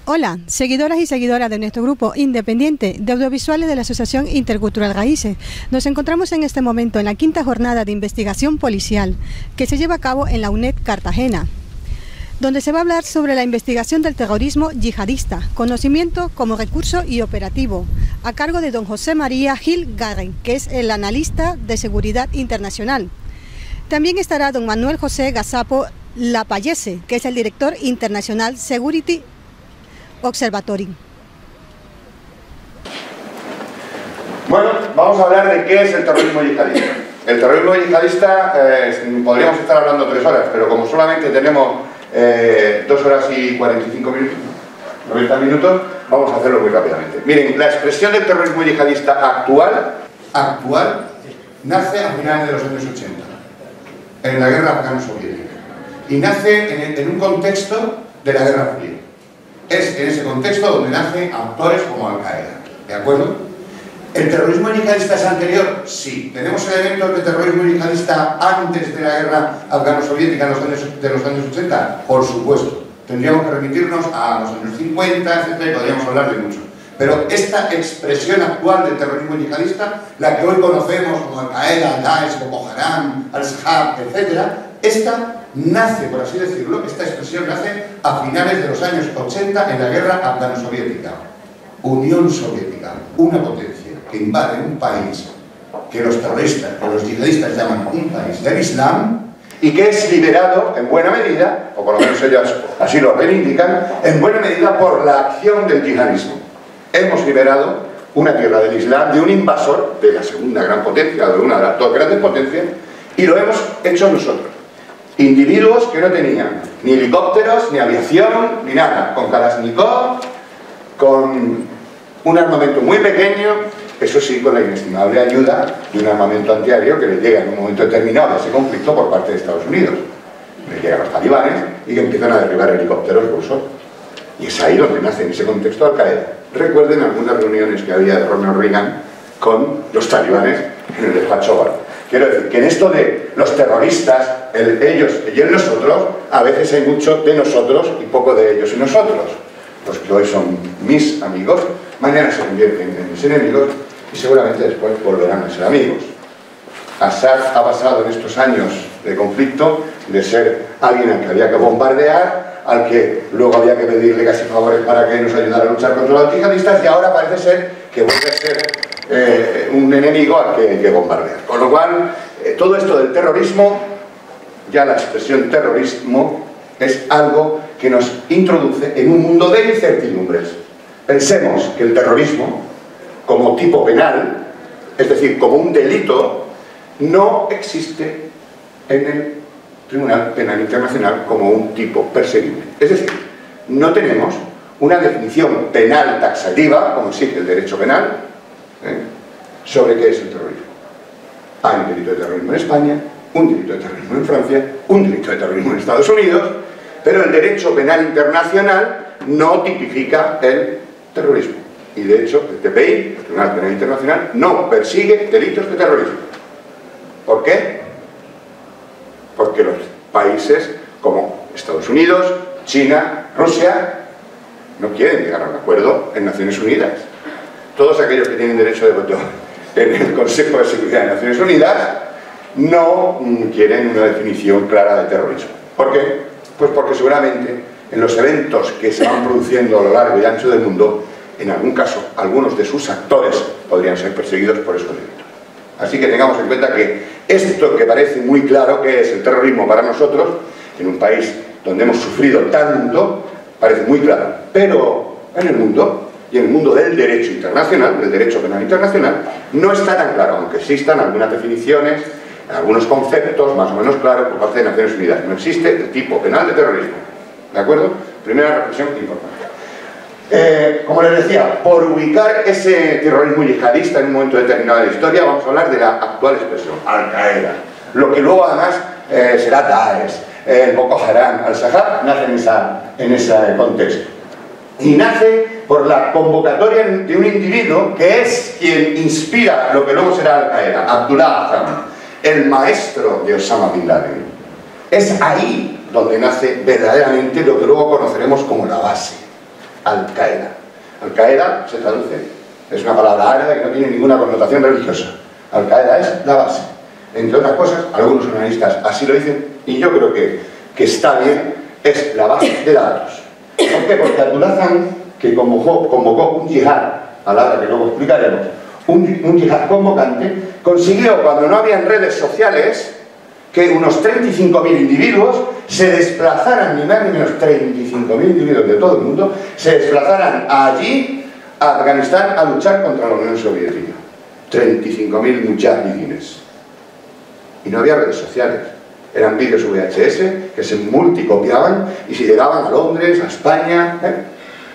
Hola, seguidoras y seguidoras de nuestro grupo independiente de audiovisuales de la Asociación Intercultural Raíces. Nos encontramos en este momento en la quinta jornada de investigación policial que se lleva a cabo en la UNED Cartagena, donde se va a hablar sobre la investigación del terrorismo yihadista, conocimiento como recurso y operativo, a cargo de don José María Gil Garren, que es el analista de seguridad internacional. También estará don Manuel José Gazapo Lapallese, que es el director internacional Security Observatory. Bueno, vamos a hablar de qué es el terrorismo yihadista. El terrorismo yihadista, podríamos estar hablando 3 horas, pero como solamente tenemos 2 horas y 45 minutos, 90 minutos, vamos a hacerlo muy rápidamente. Miren, la expresión del terrorismo yihadista actual nace a finales de los años 80, en la guerra afgano-soviética, y nace en un contexto de la Guerra Fría. Es en ese contexto donde nacen actores como Al-Qaeda, ¿de acuerdo? ¿El terrorismo yihadista es anterior? Sí. ¿Tenemos elementos de terrorismo yihadista antes de la guerra afgano-soviética de los años 80? Por supuesto. Tendríamos que remitirnos a los años 50, etc. y podríamos hablar de mucho. Pero esta expresión actual del terrorismo yihadista, la que hoy conocemos como Al-Qaeda, Daesh, Boko Haram, Al-Shabaab, etc., esta nace, por así decirlo, esta expresión nace a finales de los años 80 en la guerra afgano-soviética. Unión Soviética, una potencia que invade un país que los terroristas, que los yihadistas llaman un país del Islam, y que es liberado en buena medida, o por lo menos ellos así lo reivindican, en buena medida por la acción del yihadismo. Hemos liberado una tierra del Islam de un invasor de la segunda gran potencia, de una de las 2 grandes potencias, y lo hemos hecho nosotros. Individuos que no tenían ni helicópteros, ni aviación, ni nada, con Kalashnikov, con un armamento muy pequeño, eso sí, con la inestimable ayuda de un armamento antiaéreo que les llega en un momento determinado de ese conflicto por parte de Estados Unidos. Les llegan los talibanes y que empiezan a derribar helicópteros rusos. Y es ahí donde nace en ese contexto Al-Qaeda. Recuerden algunas reuniones que había de Ronald Reagan con los talibanes en el despacho Oval. Quiero decir que en esto de los terroristas, ellos y el nosotros, a veces hay mucho de nosotros y poco de ellos y nosotros. Los que hoy son mis amigos, mañana se convierten en mis enemigos y seguramente después volverán a ser amigos. Assad ha pasado en estos años de conflicto de ser alguien al que había que bombardear, al que luego había que pedirle casi favores para que nos ayudara a luchar contra los yihadistas, y ahora parece ser que vuelve a ser un enemigo al que hay que bombardear. Con lo cual, todo esto del terrorismo, ya la expresión terrorismo es algo que nos introduce en un mundo de incertidumbres. Pensemos que el terrorismo, como tipo penal, es decir, como un delito, no existe en el Tribunal Penal Internacional como un tipo perseguible. Es decir, no tenemos una definición penal taxativa, como exige el derecho penal, sobre qué es el terrorismo. Hay un delito de terrorismo en España, un delito de terrorismo en Francia, un delito de terrorismo en Estados Unidos, pero el derecho penal internacional no tipifica el terrorismo. Y de hecho, el TPI, el Tribunal Penal Internacional, no persigue delitos de terrorismo. ¿Por qué? Porque los países como Estados Unidos, China, Rusia, no quieren llegar a un acuerdo en Naciones Unidas. Todos aquellos que tienen derecho de voto en el Consejo de Seguridad de Naciones Unidas no quieren una definición clara de terrorismo. ¿Por qué? Pues porque seguramente en los eventos que se van produciendo a lo largo y ancho del mundo, en algún caso, algunos de sus actores podrían ser perseguidos por esos delitos. Así que tengamos en cuenta que esto que parece muy claro que es el terrorismo para nosotros, en un país donde hemos sufrido tanto, parece muy claro. Pero en el mundo, y en el mundo del derecho internacional, del derecho penal internacional, no está tan claro, aunque existan algunas definiciones, algunos conceptos más o menos claros por parte de Naciones Unidas. No existe el tipo penal de terrorismo. ¿De acuerdo? Primera reflexión importante. Como les decía, por ubicar ese terrorismo yihadista en un momento determinado de la historia, vamos a hablar de la actual expresión, Al-Qaeda. Lo que luego además será Daesh, el Boko Haram, Al-Shabaab, nace en ese contexto. Y nace por la convocatoria de un individuo que es quien inspira lo que luego será Al-Qaeda, Abdullah Azzam, el maestro de Osama Bin Laden. Es ahí donde nace verdaderamente lo que luego conoceremos como la base. Al-Qaeda. Al-Qaeda se traduce, es una palabra árabe que no tiene ninguna connotación religiosa. Al-Qaeda es la base. Entre otras cosas, algunos analistas así lo dicen, y yo creo que está bien, es la base de datos. ¿Por qué? Porque Abdullah Zam, que convocó un yihad, a la hora que luego explicaremos, un yihad convocante, consiguió, cuando no habían redes sociales, que unos 35.000 individuos se desplazaran, ni más ni menos 35.000 individuos de todo el mundo, se desplazaran allí, a Afganistán, a luchar contra la Unión Soviética. 35.000 mujahidines. Y no había redes sociales. Eran vídeos VHS que se multicopiaban y se llegaban a Londres, a España,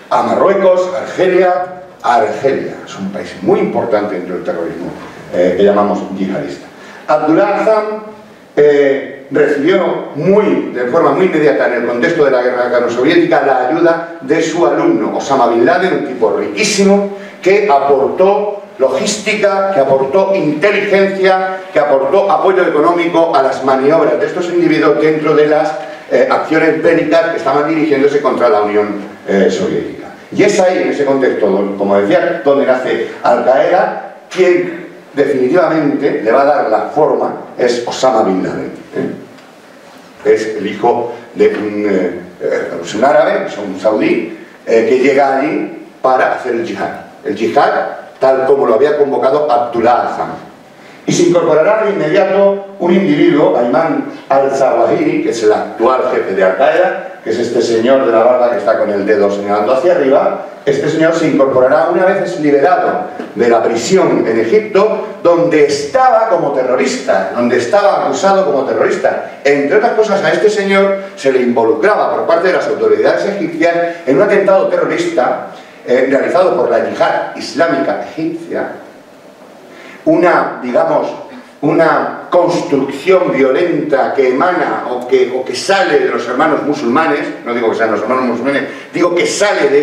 a Marruecos, a Argelia. Argelia es un país muy importante dentro del terrorismo que llamamos yihadista. Abdullah Zam recibió de forma muy inmediata, en el contexto de la guerra afgano-soviética, la ayuda de su alumno Osama Bin Laden, un tipo riquísimo que aportó logística, que aportó inteligencia, que aportó apoyo económico a las maniobras de estos individuos dentro de las acciones bélicas que estaban dirigiéndose contra la Unión Soviética. Y es ahí, en ese contexto, como decía, donde nace Al-Qaeda. Quien definitivamente le va a dar la forma es Osama Bin Laden. Es el hijo de un árabe, un saudí, que llega allí para hacer el yihad. El yihad tal como lo había convocado Abdullah Zam. Y se incorporará de inmediato un individuo, Ayman al-Zawahiri, que es el actual jefe de Al-Qaeda, que es este señor de la barba que está con el dedo señalando hacia arriba. Este señor se incorporará una vez liberado de la prisión en Egipto, donde estaba como terrorista, donde estaba acusado como terrorista. Entre otras cosas, a este señor se le involucraba por parte de las autoridades egipcias en un atentado terrorista realizado por la Yihad Islámica Egipcia, una construcción violenta que emana o que sale de los hermanos musulmanes, no digo que sean los hermanos musulmanes, digo que sale de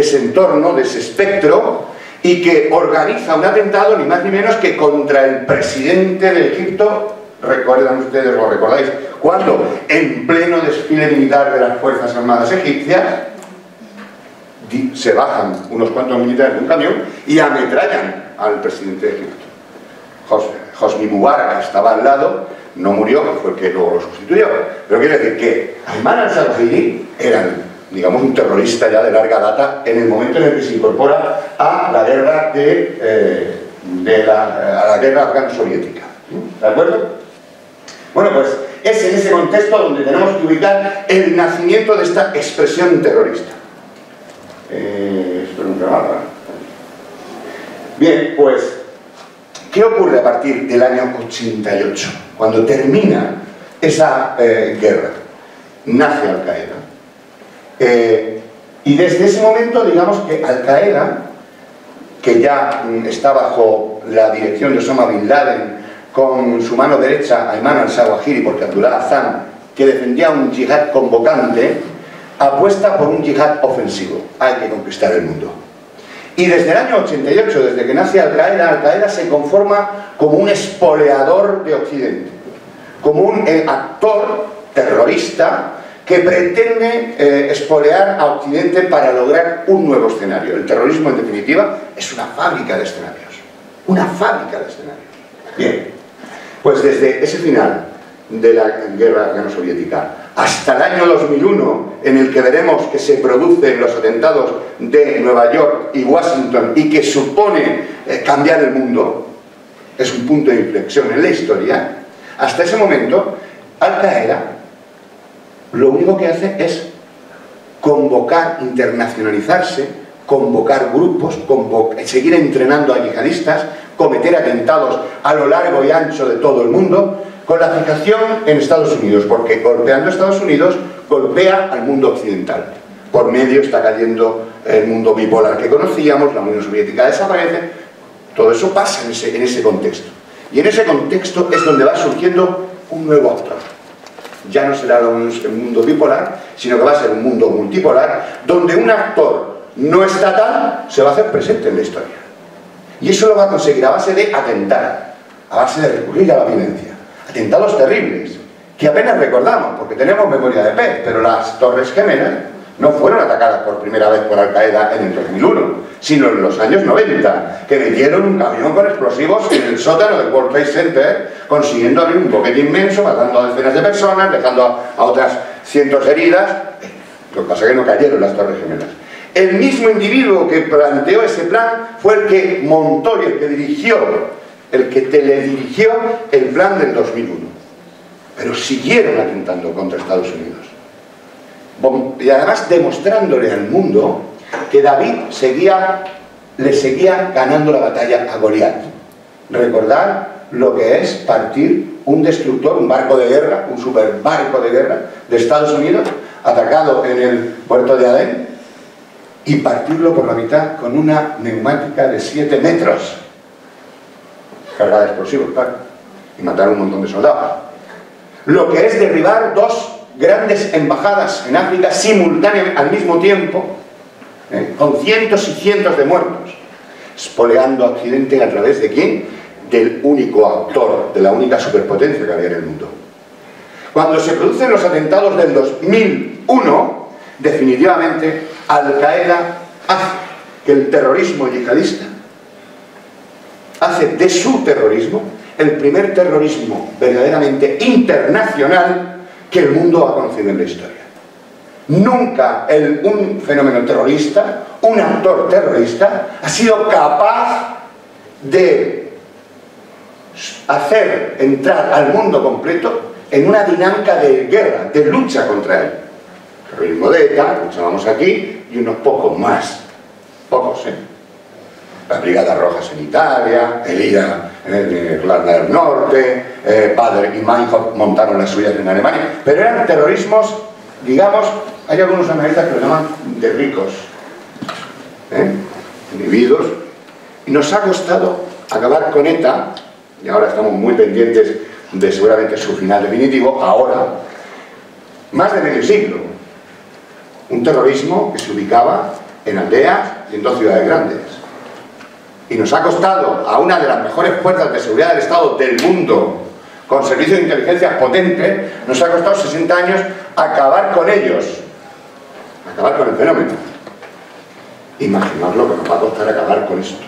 ese entorno, de ese espectro, y que organiza un atentado ni más ni menos que contra el presidente de Egipto. Recuerdan ustedes, lo recordáis, cuando en pleno desfile militar de las Fuerzas Armadas egipcias se bajan unos cuantos militares de un camión y ametrallan al presidente de Egipto. Hosni Mubarak estaba al lado, no murió, que fue el que luego lo sustituyó. Pero quiere decir que Ayman al-Zawahiri era, digamos, un terrorista ya de larga data en el momento en el que se incorpora a la guerra a la guerra afgano-soviética. ¿De acuerdo? Bueno, pues es en ese contexto donde tenemos que ubicar el nacimiento de esta expresión terrorista. Esto nunca va. Bien, pues ¿qué ocurre a partir del año 88? Cuando termina esa guerra, nace Al-Qaeda. Y desde ese momento, digamos que Al-Qaeda, que ya está bajo la dirección de Osama Bin Laden, con su mano derecha Ayman al-Zawahiri, porque Abdullah Zam, que defendía un yihad convocante, apuesta por un yihad ofensivo. Hay que conquistar el mundo. Y desde el año 88, desde que nace Al-Qaeda, Al-Qaeda se conforma como un espoleador de Occidente, como un actor terrorista que pretende espolear a Occidente para lograr un nuevo escenario. El terrorismo, en definitiva, es una fábrica de escenarios. Una fábrica de escenarios. Bien, pues desde ese final de la guerra afgano-soviética hasta el año 2001, en el que veremos que se producen los atentados de Nueva York y Washington y que supone cambiar el mundo, es un punto de inflexión en la historia. Hasta ese momento, Al-Qaeda lo único que hace es convocar, internacionalizarse, convocar grupos, seguir entrenando a yihadistas, cometer atentados a lo largo y ancho de todo el mundo, con la aplicación en Estados Unidos, porque golpeando a Estados Unidos golpea al mundo occidental. Por medio está cayendo el mundo bipolar que conocíamos, la Unión Soviética desaparece, todo eso pasa en ese contexto. Y en ese contexto es donde va surgiendo un nuevo actor. Ya no será el mundo bipolar, sino que va a ser un mundo multipolar, donde un actor no estatal se va a hacer presente en la historia. Y eso lo va a conseguir a base de atentar, a base de recurrir a la violencia. Atentados terribles, que apenas recordamos, porque tenemos memoria de pez, pero las Torres Gemelas no fueron atacadas por primera vez por Al-Qaeda en el 2001, sino en los años 90, que metieron un camión con explosivos en el sótano del World Trade Center, consiguiendo abrir un boquete inmenso, matando a decenas de personas, dejando a otras cientos heridas. Lo que pasa es que no cayeron las Torres Gemelas. El mismo individuo que planteó ese plan fue el que montó y el que dirigió, el que teledirigió el plan del 2001. Pero siguieron atentando contra Estados Unidos. Y además demostrándole al mundo que David le seguía ganando la batalla a Goliat. Recordar lo que es partir un destructor, un barco de guerra, un super barco de guerra de Estados Unidos, atacado en el puerto de Adén, y partirlo por la mitad con una neumática de 7 metros, cargada de explosivos, claro, y matar a un montón de soldados. Lo que es derribar 2 grandes embajadas en África simultáneamente, al mismo tiempo, con cientos y cientos de muertos, espoleando a Occidente a través de ¿quién? Del único actor, de la única superpotencia que había en el mundo. Cuando se producen los atentados del 2001, definitivamente Al-Qaeda hace que el terrorismo yihadista hace de su terrorismo el primer terrorismo verdaderamente internacional que el mundo ha conocido en la historia. Nunca un fenómeno terrorista, un actor terrorista, ha sido capaz de hacer entrar al mundo completo en una dinámica de guerra, de lucha contra él. El terrorismo de ETA, que llamamos aquí, y unos pocos más. Pocos, Las Brigadas Rojas en Italia, el IRA en Irlanda del Norte, Bader y Meinhof montaron las suyas en Alemania, pero eran terrorismos, digamos, hay algunos analistas que lo llaman de ricos, individuos, y nos ha costado acabar con ETA, y ahora estamos muy pendientes de seguramente su final definitivo, ahora, más de medio siglo. Un terrorismo que se ubicaba en aldeas y en 2 ciudades grandes. Y nos ha costado a una de las mejores fuerzas de seguridad del Estado del mundo, con servicios de inteligencia potentes, nos ha costado 60 años acabar con ellos, acabar con el fenómeno. Imaginaos lo que nos va a costar acabar con esto,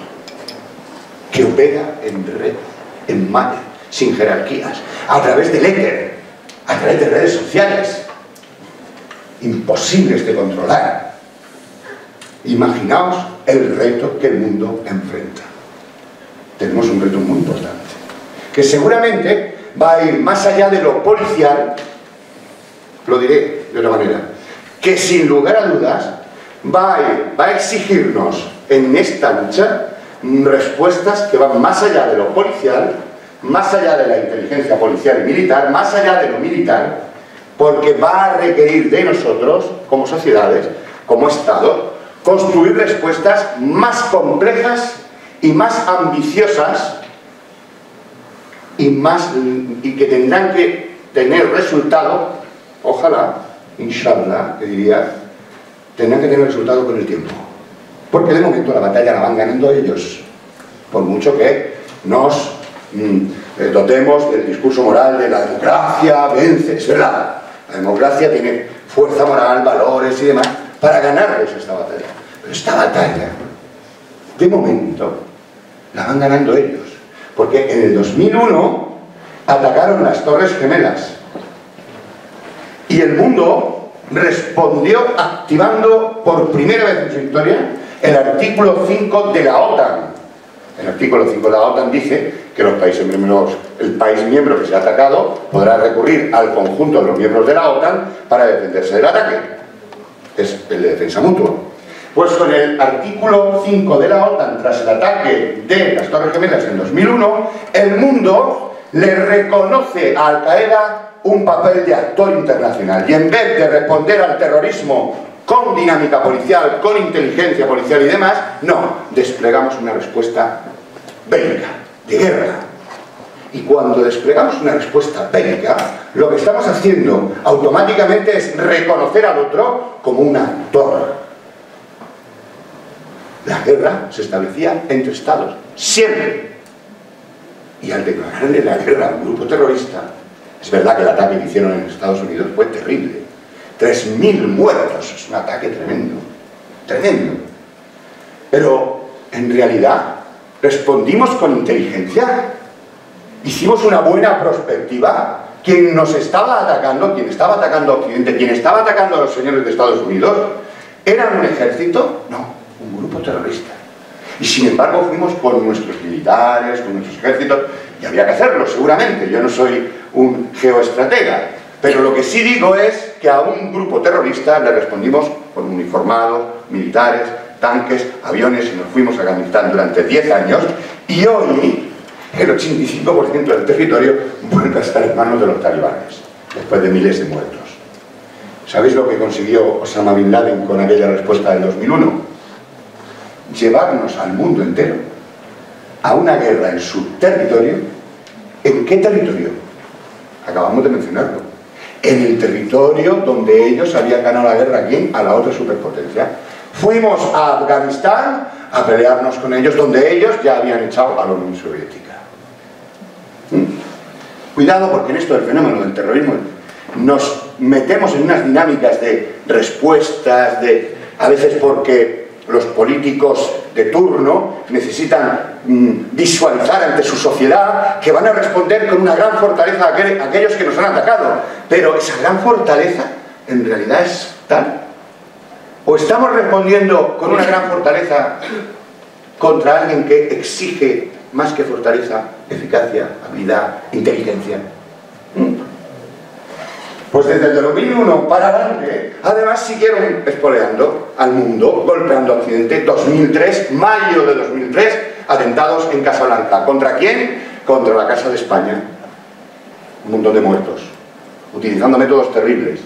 que opera en red, en mano, sin jerarquías, a través del éter, a través de redes sociales, imposibles de controlar. Imaginaos el reto que el mundo enfrenta. Tenemos un reto muy importante, que seguramente va a ir más allá de lo policial, lo diré de otra manera, que sin lugar a dudas va a exigirnos en esta lucha respuestas que van más allá de lo policial, más allá de la inteligencia policial y militar, más allá de lo militar, porque va a requerir de nosotros, como sociedades, como Estado, construir respuestas más complejas y más ambiciosas y que tendrán que tener resultado, ojalá, inshallah, que diría, tendrán que tener resultado con el tiempo. Porque de momento la batalla la van ganando ellos, por mucho que nos dotemos del discurso moral de la democracia, vence, es verdad. La democracia tiene fuerza moral, valores y demás para ganarles esta batalla. Pero esta batalla, de momento, la van ganando ellos. Porque en el 2001 atacaron las Torres Gemelas. Y el mundo respondió activando por primera vez en su historia el artículo 5 de la OTAN. El artículo 5 de la OTAN dice que los países miembros, el país miembro que se ha atacado podrá recurrir al conjunto de los miembros de la OTAN para defenderse del ataque. Es el de defensa mutua. Pues con el artículo 5 de la OTAN, tras el ataque de las Torres Gemelas en 2001, el mundo le reconoce a Al-Qaeda un papel de actor internacional. Y en vez de responder al terrorismo con dinámica policial, con inteligencia policial y demás, no, desplegamos una respuesta bélica, de guerra. Y cuando desplegamos una respuesta bélica, lo que estamos haciendo automáticamente es reconocer al otro como un actor. La guerra se establecía entre estados, siempre. Y al declararle la guerra a un grupo terrorista, es verdad que el ataque que hicieron en Estados Unidos fue terrible, 3.000 muertos, es un ataque tremendo, tremendo. Pero, en realidad, respondimos con inteligencia, hicimos una buena prospectiva. Quien nos estaba atacando, quien estaba atacando a Occidente, quien estaba atacando a los señores de Estados Unidos, ¿eran un ejército? No, un grupo terrorista. Y sin embargo fuimos con nuestros militares, con nuestros ejércitos, y había que hacerlo, seguramente. Yo no soy un geoestratega, pero lo que sí digo es que a un grupo terrorista le respondimos con uniformados, militares, tanques, aviones, y nos fuimos a Afganistán durante 10 años, y hoy el 85% del territorio vuelve a estar en manos de los talibanes, después de miles de muertos. ¿Sabéis lo que consiguió Osama Bin Laden con aquella respuesta del 2001? Llevarnos al mundo entero a una guerra en su territorio. ¿En qué territorio? Acabamos de mencionarlo. En el territorio donde ellos habían ganado la guerra. ¿A quién? A la otra superpotencia. Fuimos a Afganistán a pelearnos con ellos, donde ellos ya habían echado a la Unión Soviética. Cuidado, porque en esto del fenómeno del terrorismo nos metemos en unas dinámicas de respuestas, a veces porque los políticos de turno necesitan visualizar ante su sociedad que van a responder con una gran fortaleza a aquellos que nos han atacado. Pero esa gran fortaleza en realidad es tal. ¿O estamos respondiendo con una gran fortaleza contra alguien que exige más que fortaleza, eficacia, habilidad, inteligencia? Pues desde el 2001 para adelante, además siguieron espoleando al mundo, golpeando a Occidente. 2003, mayo de 2003, atentados en Casablanca. ¿Contra quién? Contra la Casa de España. Un montón de muertos, utilizando métodos terribles.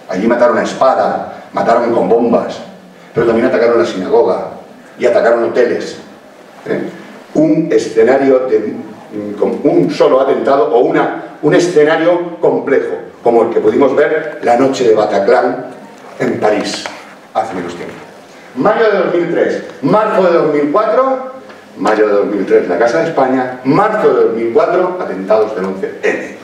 Allí mataron a espada, mataron con bombas, pero también atacaron la sinagoga y atacaron hoteles. Un escenario con un solo atentado o un escenario complejo, como el que pudimos ver la noche de Bataclan en París, hace menos tiempo. Mayo de 2003, marzo de 2004, mayo de 2003 la Casa de España, marzo de 2004 atentados del 11N.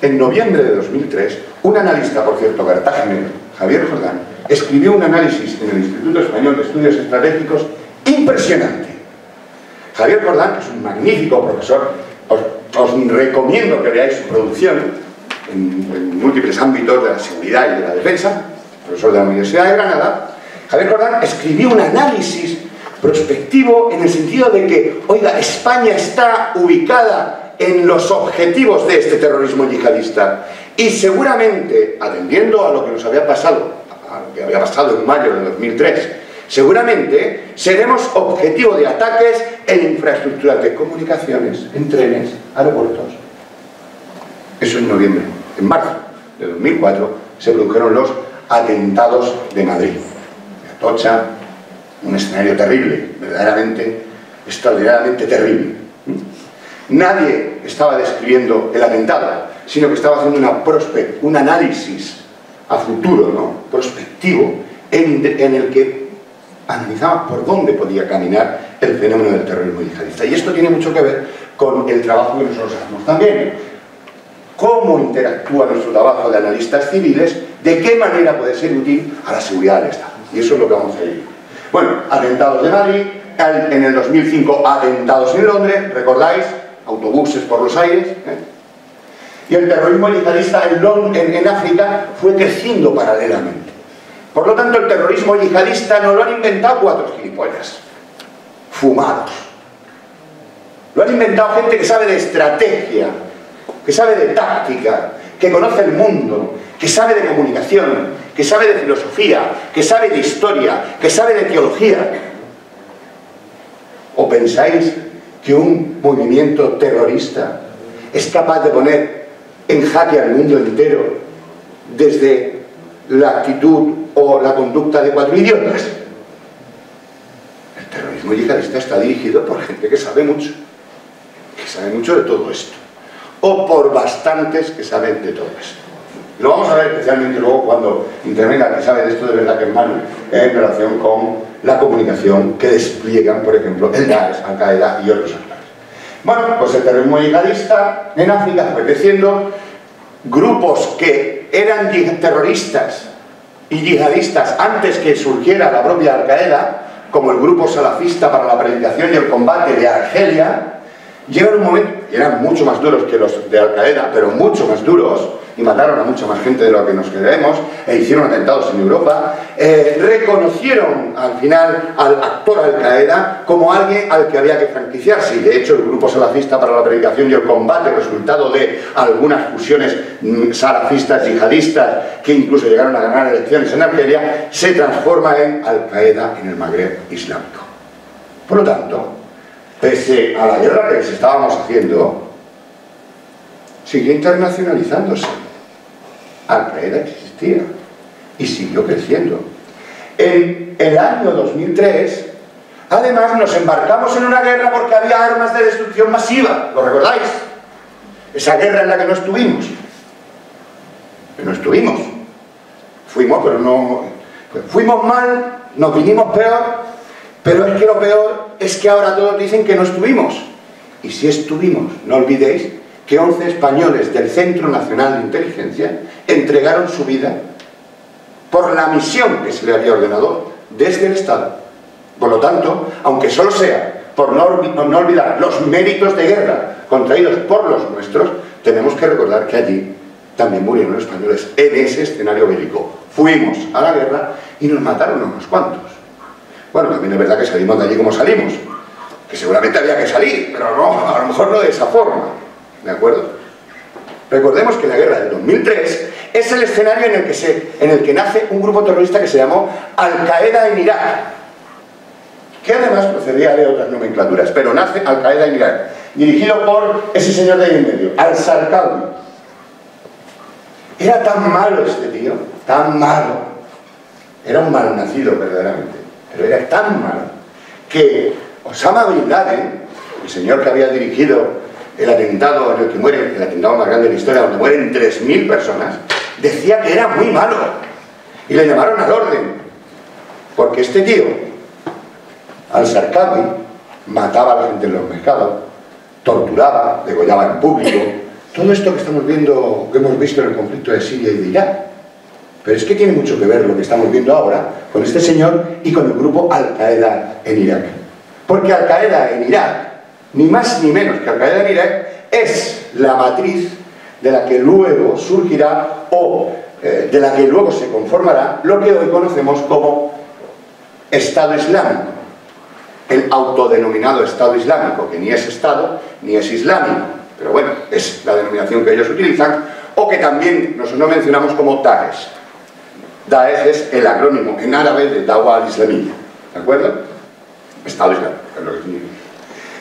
En noviembre de 2003, un analista, por cierto, cartagenero, Javier Jordán, escribió un análisis en el Instituto Español de Estudios Estratégicos impresionante. Javier Jordán, que es un magnífico profesor, os recomiendo que leáis su producción en múltiples ámbitos de la seguridad y de la defensa, profesor de la Universidad de Granada. Javier Jordán escribió un análisis prospectivo en el sentido de que, oiga, España está ubicada en los objetivos de este terrorismo yihadista y seguramente, atendiendo a lo que nos había pasado, a lo que había pasado en mayo de 2003, seguramente seremos objetivo de ataques en infraestructuras de comunicaciones, en trenes, aeropuertos. Eso en noviembre. En marzo de 2004 se produjeron los atentados de Madrid, de Atocha, un escenario terrible, verdaderamente, extraordinariamente terrible. Nadie estaba describiendo el atentado, sino que estaba haciendo un análisis a futuro, ¿no? Prospectivo, en el que analizaba por dónde podía caminar el fenómeno del terrorismo yihadista. Y esto tiene mucho que ver con el trabajo que nosotros hacemos también. Cómo interactúa nuestro trabajo de analistas civiles, de qué manera puede ser útil a la seguridad del Estado. Y eso es lo que vamos a ir. Bueno, atentados de Madrid, en el 2005 atentados en Londres, ¿recordáis? Autobuses por los aires. Y el terrorismo yihadista en África fue creciendo paralelamente. Por lo tanto, el terrorismo yihadista no lo han inventado 4 gilipollas fumados. Lo han inventado gente que sabe de estrategia, que sabe de táctica, que conoce el mundo, que sabe de comunicación, que sabe de filosofía, que sabe de historia, que sabe de teología. ¿O pensáis que un movimiento terrorista es capaz de poner en jaque al mundo entero desde la actitud o la conducta de 4 idiotas? El terrorismo yihadista está dirigido por gente que sabe mucho de todo esto, o por bastantes que saben de todo esto. Lo vamos a ver especialmente luego cuando intervenga el que sabe de esto de verdad, que es Manu, en relación con la comunicación que despliegan, por ejemplo, el Daesh, Al-Qaeda y otros actores. Bueno, pues el terrorismo yihadista en África fue creciendo, grupos que eran terroristas y yihadistas antes que surgiera la propia Al-Qaeda, como el grupo salafista para la predicación y el combate de Argelia, llega un momento, y eran mucho más duros que los de Al-Qaeda, pero mucho más duros, y mataron a mucha más gente de lo que nos creemos, e hicieron atentados en Europa, reconocieron al final al actor Al-Qaeda como alguien al que había que franquiciarse, y de hecho el grupo salafista para la predicación y el combate, resultado de algunas fusiones salafistas yihadistas que incluso llegaron a ganar elecciones en Argelia, se transforma en Al-Qaeda en el Magreb islámico. Por lo tanto, pese a la guerra que les estábamos haciendo, siguió internacionalizándose. Al-Qaeda existía y siguió creciendo. En el año 2003, además, nos embarcamos en una guerra porque había armas de destrucción masiva. ¿Lo recordáis? Esa guerra en la que no estuvimos. Que no estuvimos. Fuimos, pero no... Fuimos mal, nos vinimos peor, pero es que lo peor es que ahora todos dicen que no estuvimos. Y si estuvimos, no olvidéis que 11 españoles del Centro Nacional de Inteligencia entregaron su vida por la misión que se le había ordenado desde el Estado. Por lo tanto, aunque solo sea por no olvidar los méritos de guerra contraídos por los nuestros, tenemos que recordar que allí también murieron los españoles en ese escenario bélico. Fuimos a la guerra y nos mataron unos cuantos. Bueno, también es verdad que salimos de allí como salimos, que seguramente había que salir, pero no, a lo mejor no de esa forma. ¿De acuerdo? Recordemos que la guerra del 2003 es el escenario en el que nace un grupo terrorista que se llamó Al-Qaeda en Irak, que además procedía de otras nomenclaturas, pero nace Al-Qaeda en Irak, dirigido por ese señor de ahí en medio, Al-Zarqawi. Era tan malo este tío, tan malo, era un malnacido verdaderamente, pero era tan malo, que Osama Bin Laden, el señor que había dirigido el atentado en el que mueren, el atentado más grande de la historia, donde mueren 3.000 personas, decía que era muy malo y le llamaron al orden porque este tío, Al-Zarqawi, mataba a la gente en los mercados, torturaba, degollaba en público, todo esto que estamos viendo, que hemos visto en el conflicto de Siria y de Irak. Pero es que tiene mucho que ver lo que estamos viendo ahora con este señor y con el grupo Al-Qaeda en Irak, porque Al-Qaeda en Irak, ni más ni menos que Al-Qaeda en Irak, es la matriz de la que luego surgirá o de la que luego se conformará lo que hoy conocemos como Estado Islámico, el autodenominado Estado Islámico, que ni es Estado ni es islámico, pero bueno, es la denominación que ellos utilizan, o que también nosotros mencionamos como Daesh. Daesh es el acrónimo en árabe de Dawa al-Islamiyya, ¿de acuerdo? Estado Islámico, es lo que significa.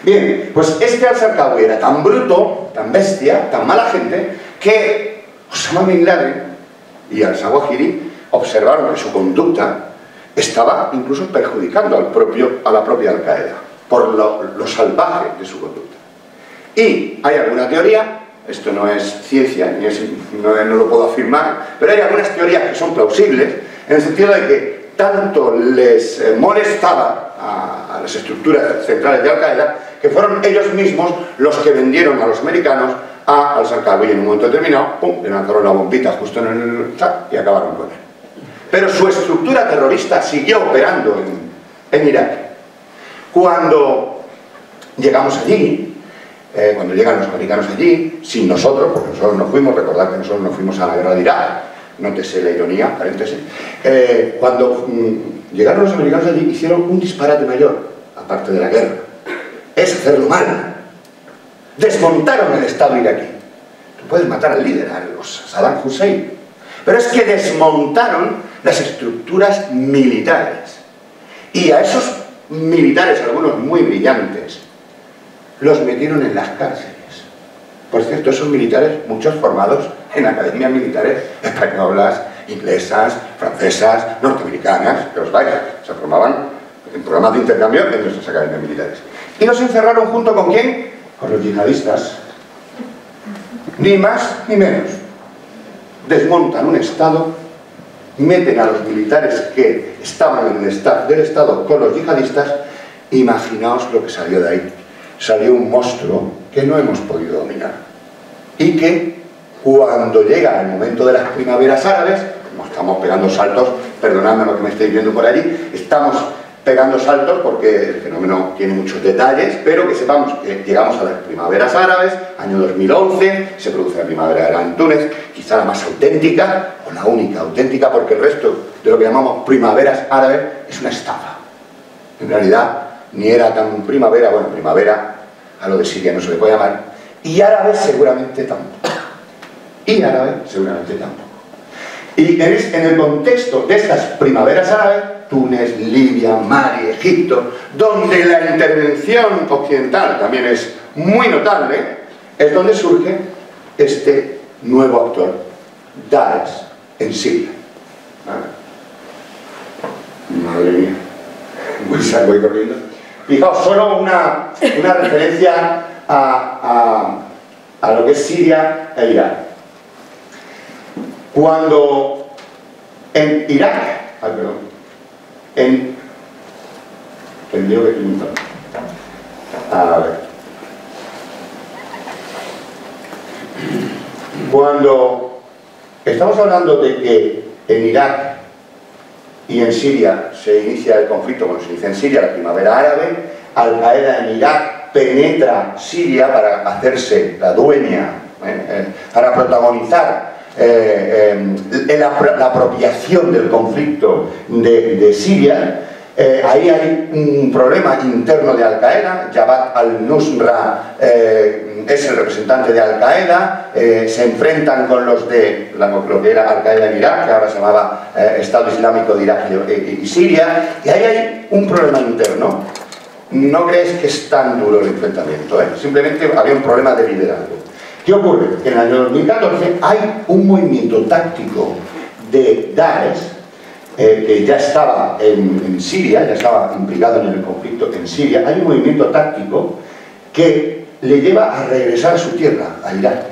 Bien, pues este Al-Zarqawi era tan bruto, tan bestia, tan mala gente, que Osama Bin Laden y al-Zawahiri observaron que su conducta estaba incluso perjudicando a la propia Al-Qaeda, por lo salvaje de su conducta. Y hay alguna teoría, esto no es ciencia, no lo puedo afirmar, pero hay algunas teorías que son plausibles, en el sentido de que tanto les molestaba a las estructuras centrales de Al-Qaeda, que fueron ellos mismos los que vendieron a los americanos a Al-Zarqawi y en un momento determinado, ¡pum!, le lanzaron la bombita justo en el chat y acabaron con él. Pero su estructura terrorista siguió operando en Irak. Cuando llegamos allí, cuando llegan los americanos allí, sin nosotros, porque nosotros no fuimos, recordad que nosotros no fuimos a la guerra de Irak, nótese la ironía, paréntesis, cuando llegaron los americanos allí hicieron un disparate mayor, aparte de la guerra, es hacerlo mal. Desmontaron el Estado iraquí. Tú puedes matar al líder, a Saddam Hussein, pero es que desmontaron las estructuras militares. Y a esos militares, algunos muy brillantes, los metieron en las cárceles. Por cierto, esos militares, muchos formados en academias militares españolas, inglesas, francesas, norteamericanas, que os vaya, se formaban en programas de intercambio en nuestras academias militares. Y los encerraron junto con ¿quién? Con los yihadistas. Ni más ni menos. Desmontan un Estado, meten a los militares que estaban en el staff del Estado con los yihadistas. Imaginaos lo que salió de ahí. Salió un monstruo que no hemos podido dominar y que Cuando llega el momento de las primaveras árabes, como estamos pegando saltos, perdonadme lo que me estáis viendo por allí, estamos pegando saltos porque el fenómeno tiene muchos detalles, pero que sepamos que llegamos a las primaveras árabes, año 2011, se produce la primavera árabe en Túnez, quizá la más auténtica, o la única auténtica, porque el resto de lo que llamamos primaveras árabes es una estafa. En realidad, ni era tan primavera, bueno, primavera, a lo de Siria no se le puede llamar, y árabe seguramente tampoco. Y árabe seguramente tampoco. Y en el contexto de estas primaveras árabes, Túnez, Libia, Mali, Egipto, donde la intervención occidental también es muy notable, es donde surge este nuevo actor, Daesh, en Siria. Madre mía, voy corriendo. Fijaos, solo una referencia a lo que es Siria e Irak. Cuando en Irak, tendría que preguntar. A ver. Cuando estamos hablando de que en Irak y en Siria se inicia el conflicto, bueno, se inicia en Siria la primavera árabe, Al-Qaeda en Irak penetra Siria para hacerse la dueña, para protagonizar la apropiación del conflicto de Siria. Ahí hay un problema interno de Al-Qaeda. Jabhat al-Nusra es el representante de Al-Qaeda, se enfrentan con los de lo que era Al-Qaeda en Irak, que ahora se llamaba Estado Islámico de Irak y Siria, y ahí hay un problema interno. No creéis que es tan duro el enfrentamiento, simplemente había un problema de liderazgo. ¿Qué ocurre? En el año 2014 hay un movimiento táctico de Daesh que ya estaba en Siria, ya estaba implicado en el conflicto en Siria. Hay un movimiento táctico que le lleva a regresar a su tierra, a Irak,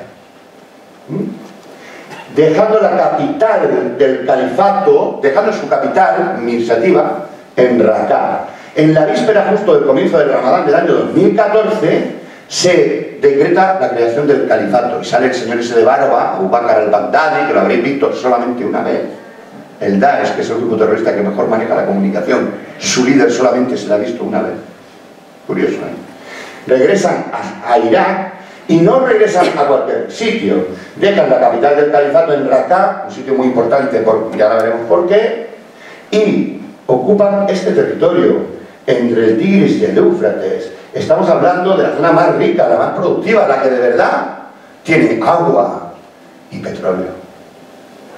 dejando la capital del califato, dejando su capital administrativa en Raqqa. En la víspera justo del comienzo del Ramadán del año 2014 se decreta la creación del califato y sale el señor ese de barba, Abu Bakr al-Baghdadi, que lo habréis visto solamente una vez. El Daesh, que es el grupo terrorista que mejor maneja la comunicación, su líder solamente se la ha visto una vez. Curioso, Regresan a Irak y no regresan a cualquier sitio. Dejan la capital del califato en Raqqa, un sitio muy importante, ya ahora veremos por qué, y ocupan este territorio entre el Tigris y el Éufrates. Estamos hablando de la zona más rica, la más productiva, la que de verdad tiene agua y petróleo.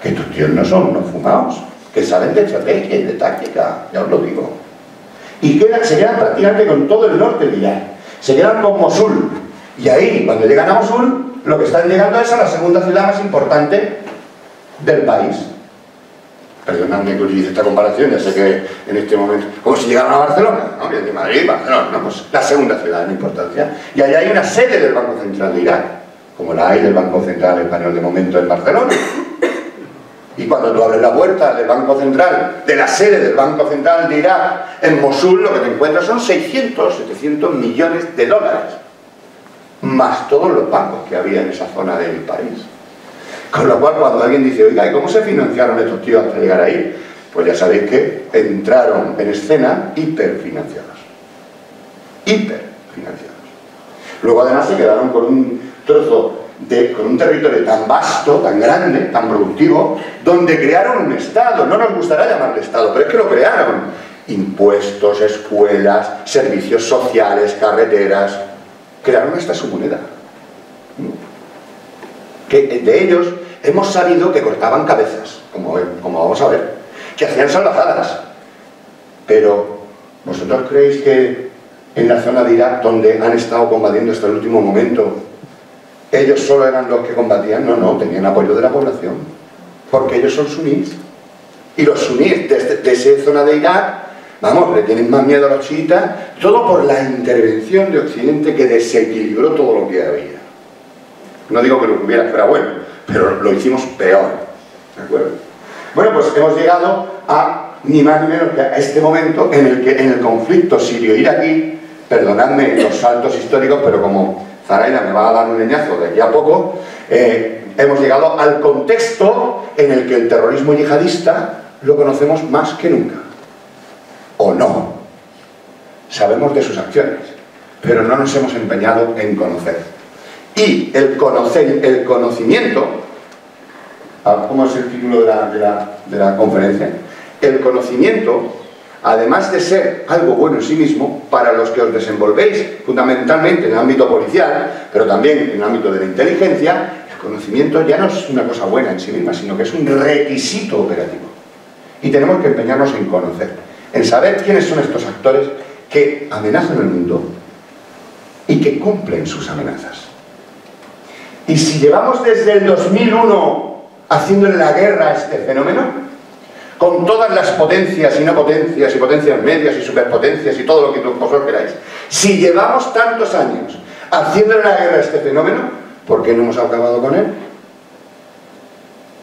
Que estos tíos no son unos fumados, que saben de estrategia y de táctica, ya os lo digo. Y se quedan prácticamente con todo el norte de Irak. Se quedan con Mosul. Y ahí, cuando llegan a Mosul, lo que están llegando es a la segunda ciudad más importante del país. Perdonadme que utilice esta comparación, ya sé que en este momento, como si llegaran a Barcelona, ¿no? De Madrid, Barcelona, ¿no? Pues la segunda ciudad en importancia. Y ahí hay una sede del Banco Central de Irak, como la hay del Banco Central Español de momento en Barcelona. Y cuando tú abres la puerta del Banco Central, de la sede del Banco Central de Irak, en Mosul, lo que te encuentras son 600, 700 millones de dólares, más todos los bancos que había en esa zona del país. Con lo cual, cuando alguien dice, oiga, ¿y cómo se financiaron estos tíos hasta llegar ahí? Pues ya sabéis que entraron en escena hiperfinanciados. Hiperfinanciados. Luego además se quedaron con un trozo, con un territorio tan vasto, tan grande, tan productivo, donde crearon un Estado. No nos gustará llamarle Estado, pero es que lo crearon. Impuestos, escuelas, servicios sociales, carreteras. Crearon hasta su moneda. Que de ellos hemos sabido que cortaban cabezas, como vamos a ver, que hacían salvajadas. Pero, ¿vosotros creéis que en la zona de Irak, donde han estado combatiendo hasta el último momento, ellos solo eran los que combatían? No, no, tenían apoyo de la población, porque ellos son sunís. Y los sunís de esa zona de Irak, vamos, le tienen más miedo a los chiitas, todo por la intervención de Occidente que desequilibró todo lo que había. No digo que lo que hubiera fuera bueno, pero lo hicimos peor, ¿de acuerdo? Bueno, pues hemos llegado a ni más ni menos que a este momento en el que en el conflicto sirio-iraquí, perdonadme los saltos históricos, pero como Zaraida me va a dar un leñazo de aquí a poco, hemos llegado al contexto en el que el terrorismo yihadista lo conocemos más que nunca. ¿O no? Sabemos de sus acciones, pero no nos hemos empeñado en conocer. Y el conocimiento, ¿cómo es el título de la conferencia? El conocimiento, además de ser algo bueno en sí mismo, para los que os desenvolvéis fundamentalmente en el ámbito policial, pero también en el ámbito de la inteligencia, el conocimiento ya no es una cosa buena en sí misma, sino que es un requisito operativo. Y tenemos que empeñarnos en conocer, en saber quiénes son estos actores que amenazan el mundo y que cumplen sus amenazas. Y si llevamos desde el 2001 haciéndole la guerra a este fenómeno, con todas las potencias y no potencias, y potencias medias y superpotencias y todo lo que vosotros queráis, si llevamos tantos años haciéndole la guerra a este fenómeno, ¿por qué no hemos acabado con él?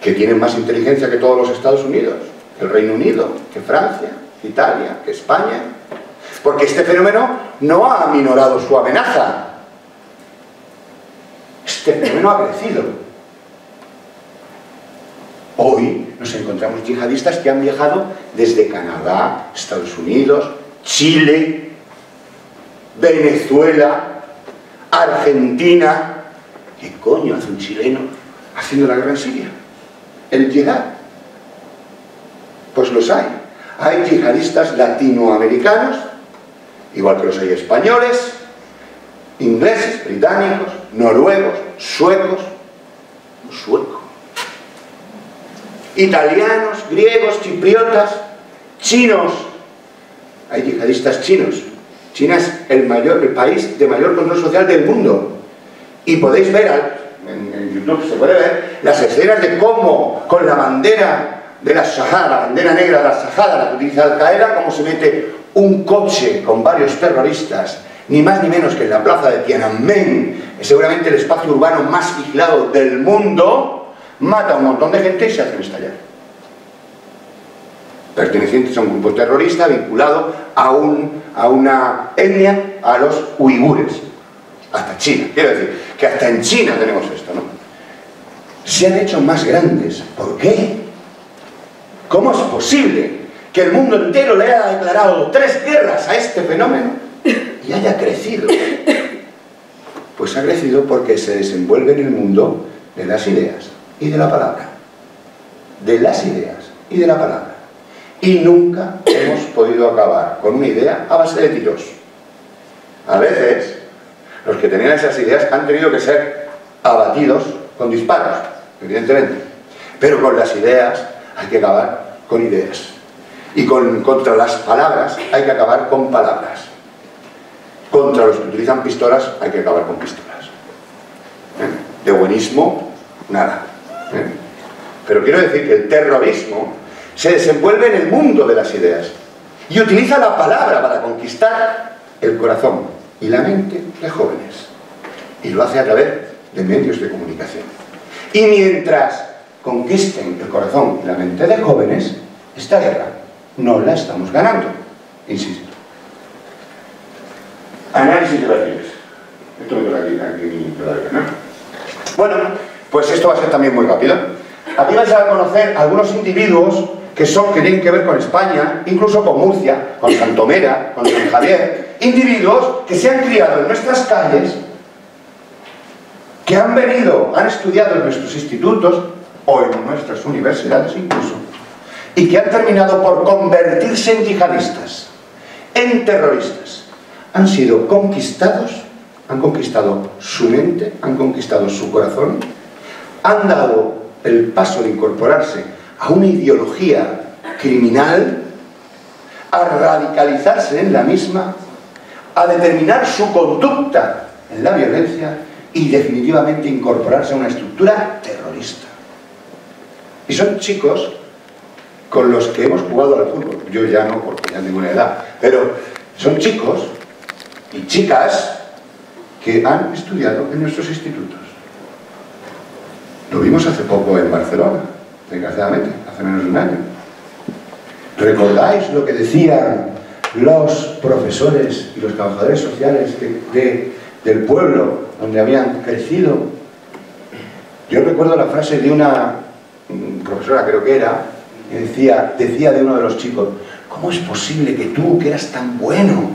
Que tienen más inteligencia que todos los Estados Unidos, que el Reino Unido, que Francia, que Italia, que España. Porque este fenómeno no ha aminorado su amenaza. Este fenómeno ha crecido. Hoy nos encontramos yihadistas que han viajado desde Canadá, Estados Unidos, Chile, Venezuela, Argentina. ¿Qué coño hace un chileno haciendo la guerra en Siria? ¿El yihad? Pues los hay. Hay yihadistas latinoamericanos, igual que los hay españoles, ingleses, británicos, noruegos, suecos, italianos, griegos, chipriotas, chinos. Hay yihadistas chinos. China es el país de mayor control social del mundo. Y podéis ver, en YouTube se puede ver, las escenas de cómo con la bandera de la Shahada, la bandera negra de la Shahada, la que utiliza Al-Qaeda, cómo se mete un coche con varios terroristas, ni más ni menos que en la plaza de Tiananmen, seguramente el espacio urbano más vigilado del mundo, mata a un montón de gente y se hacen estallar. Pertenecientes a un grupo terrorista vinculado a una etnia, a los uigures. Hasta China, quiero decir, que hasta en China tenemos esto, ¿no? Se han hecho más grandes. ¿Por qué? ¿Cómo es posible que el mundo entero le haya declarado 3 guerras a este fenómeno y haya crecido? Pues ha crecido porque se desenvuelve en el mundo de las ideas y de la palabra. De las ideas y de la palabra. Y nunca hemos podido acabar con una idea a base de tiros. A veces, los que tenían esas ideas han tenido que ser abatidos con disparos, evidentemente. Pero con las ideas hay que acabar con ideas. Y contra las palabras hay que acabar con palabras. Contra los que utilizan pistolas hay que acabar con pistolas. De buenismo, nada. Pero quiero decir que el terrorismo se desenvuelve en el mundo de las ideas y utiliza la palabra para conquistar el corazón y la mente de jóvenes. Y lo hace a través de medios de comunicación. Y mientras conquisten el corazón y la mente de jóvenes, esta guerra no la estamos ganando. Insisto. Análisis de perfiles. Esto me toca aquí todavía, ¿no? Bueno, pues esto va a ser también muy rápido. Aquí vais a conocer algunos individuos que tienen que ver con España, incluso con Murcia, con Santomera, con San Javier. Individuos que se han criado en nuestras calles, que han estudiado en nuestros institutos o en nuestras universidades incluso, y que han terminado por convertirse en yihadistas, en terroristas. Han sido conquistados, han conquistado su mente, han conquistado su corazón, han dado el paso de incorporarse a una ideología criminal, a radicalizarse en la misma, a determinar su conducta en la violencia y definitivamente incorporarse a una estructura terrorista. Y son chicos con los que hemos jugado al fútbol. Yo ya no, porque ya tengo una edad, pero son chicos y chicas que han estudiado en nuestros institutos. Lo vimos hace poco en Barcelona, desgraciadamente, hace menos de un año. ¿Recordáis lo que decían los profesores y los trabajadores sociales del pueblo donde habían crecido? Yo recuerdo la frase de una profesora, creo que era, que decía de uno de los chicos: ¿cómo es posible que tú, que eras tan bueno,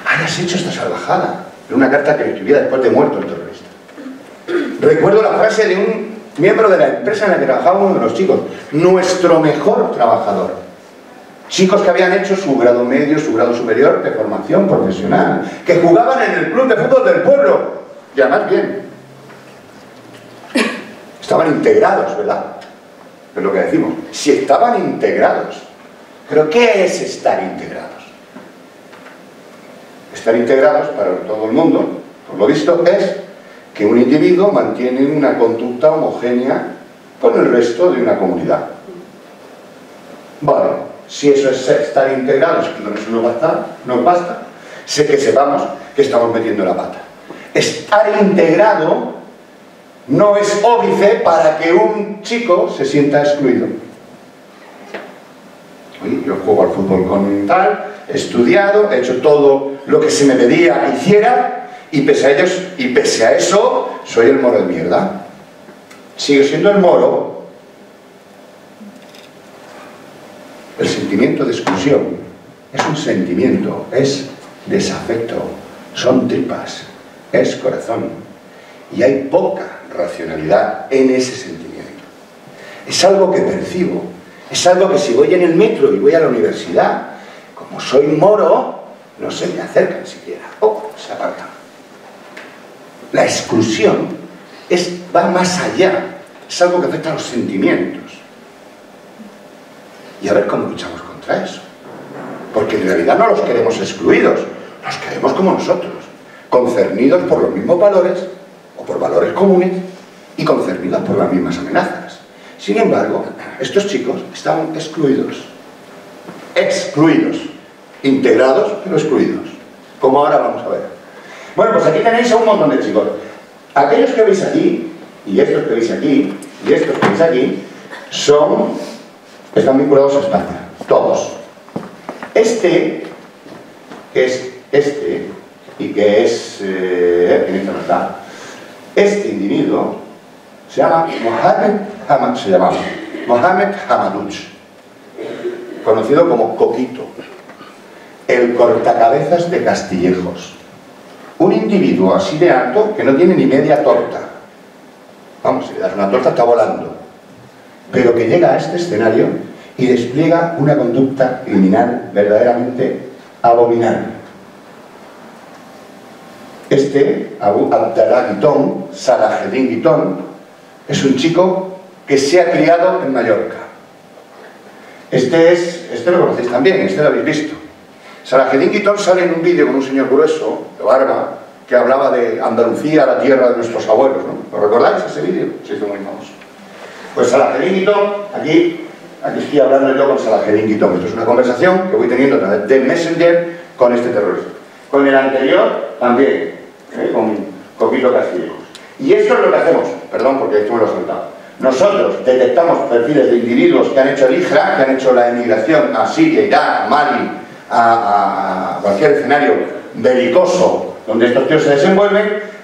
hayas hecho esta salvajada? Era una carta que le escribía después de muerto el terrorista. Recuerdo la frase de un miembro de la empresa en la que trabajaba uno de los chicos: nuestro mejor trabajador. Chicos que habían hecho su grado medio, su grado superior de formación profesional, que jugaban en el club de fútbol del pueblo, y además bien. Estaban integrados, ¿verdad? Es lo que decimos. Si estaban integrados. ¿Pero qué es estar integrados? Estar integrados, para todo el mundo, por lo visto, es que un individuo mantiene una conducta homogénea con el resto de una comunidad. Vale, si eso es estar integrados, y con eso nos basta, sé que sepamos que estamos metiendo la pata. Estar integrado no es óbice para que un chico se sienta excluido. Oye, yo juego al fútbol con tal, he estudiado, he hecho todo lo que se me pedía hiciera, y pese a eso, soy el moro de mierda. Sigo siendo el moro. El sentimiento de exclusión es un sentimiento, es desafecto, son tripas, es corazón. Y hay poca racionalidad en ese sentimiento. Es algo que percibo, es algo que si voy en el metro y voy a la universidad, como soy moro, no se me acercan siquiera, se apartan. La exclusión va más allá, es algo que afecta a los sentimientos. Y a ver cómo luchamos contra eso. Porque en realidad no los queremos excluidos, los queremos como nosotros, concernidos por los mismos valores, o por valores comunes, y concernidos por las mismas amenazas. Sin embargo, estos chicos estaban excluidos, integrados pero excluidos, como ahora vamos a ver. Bueno, pues aquí tenéis a un montón de chicos. Aquellos que veis aquí, y estos que veis aquí, y estos que veis aquí, están vinculados a España, todos. Este, que es este, y que es, este individuo se llama Mohamed Hamadouch, conocido como Coquito, el cortacabezas de Castillejos. Un individuo así de alto que no tiene ni media torta. Vamos, si le das una torta está volando. Pero que llega a este escenario y despliega una conducta criminal verdaderamente abominable. Este, Abu Abdallah Guitón, Salaheddin Guitón, es un chico que se ha criado en Mallorca. Este lo conocéis también, este lo habéis visto. Salaheddin Guitón sale en un vídeo con un señor grueso, de barba, que hablaba de Andalucía, la tierra de nuestros abuelos, ¿no? ¿Lo recordáis ese vídeo? Se hizo muy famoso. Pues Salaheddin Guitón, aquí estoy hablando yo con Salaheddin Guitón. Esto es una conversación que voy teniendo a través de Messenger con este terrorista. Con el anterior también, con Coquito Castillejos. Y esto es lo que hacemos, perdón porque esto me lo he soltado. Nosotros detectamos perfiles de individuos que han hecho el Hijra, que han hecho la emigración a Siria, Irak, a Mali, a cualquier escenario belicoso donde estos tíos se desenvuelven.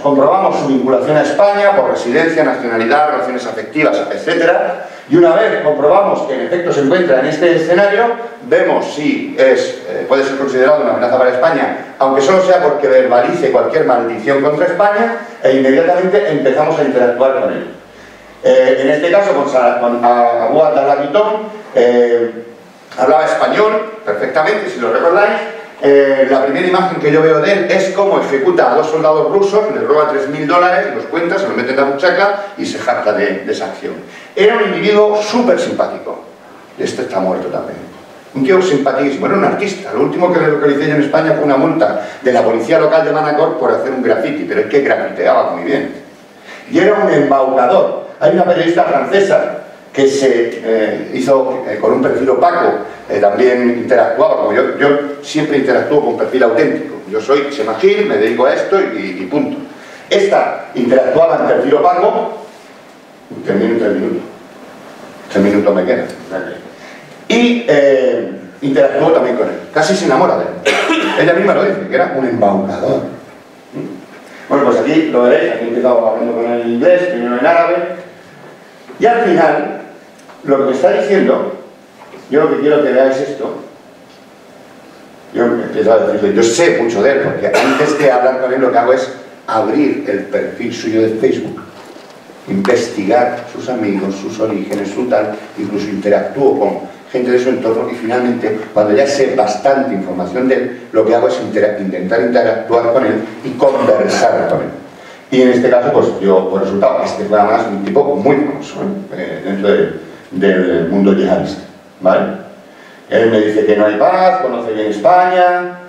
Comprobamos su vinculación a España por residencia, nacionalidad, relaciones afectivas, etc. Y una vez comprobamos que en efecto se encuentra en este escenario, vemos si puede ser considerado una amenaza para España, aunque solo sea porque verbalice cualquier maldición contra España, e inmediatamente empezamos a interactuar con él. En este caso, con Abu Abdallah Guitón, hablaba español perfectamente, si lo recordáis. La primera imagen que yo veo de él es cómo ejecuta a dos soldados rusos, les roba $3.000, los cuenta, se los mete en la buchaca y se jacta de esa acción. Era un individuo súper simpático. Este está muerto también. Un tío simpaticísimo, era un artista. Lo último que le localicé yo en España fue una multa de la policía local de Manacor por hacer un graffiti, pero es que grafiteaba muy bien. Y era un embaucador. Hay una periodista francesa que se hizo con un perfil opaco, también interactuaba, como yo siempre interactúo con perfil auténtico. Yo soy Semagil, me dedico a esto y punto. Esta interactuaba en perfil opaco, termino en 3 minutos. 3 minutos me quedan. Y interactuó también con él. Casi se enamora de él. Ella misma lo dice, que era un embaucador. Bueno, pues aquí lo veréis, aquí he empezado hablando con el inglés, primero en árabe, y al final, lo que me está diciendo, yo lo que quiero que veáis esto, yo empiezo a decirle, yo sé mucho de él, porque antes de hablar con él lo que hago es abrir el perfil suyo de Facebook, investigar sus amigos, sus orígenes, su tal, incluso interactúo con gente de su entorno y finalmente, cuando ya sé bastante información de él, lo que hago es intentar interactuar con él y conversar con él. Y en este caso, pues yo, por resultado, este fue además un tipo muy famoso dentro del mundo yihadista, ¿vale? Él me dice que no hay paz, conoce bien España,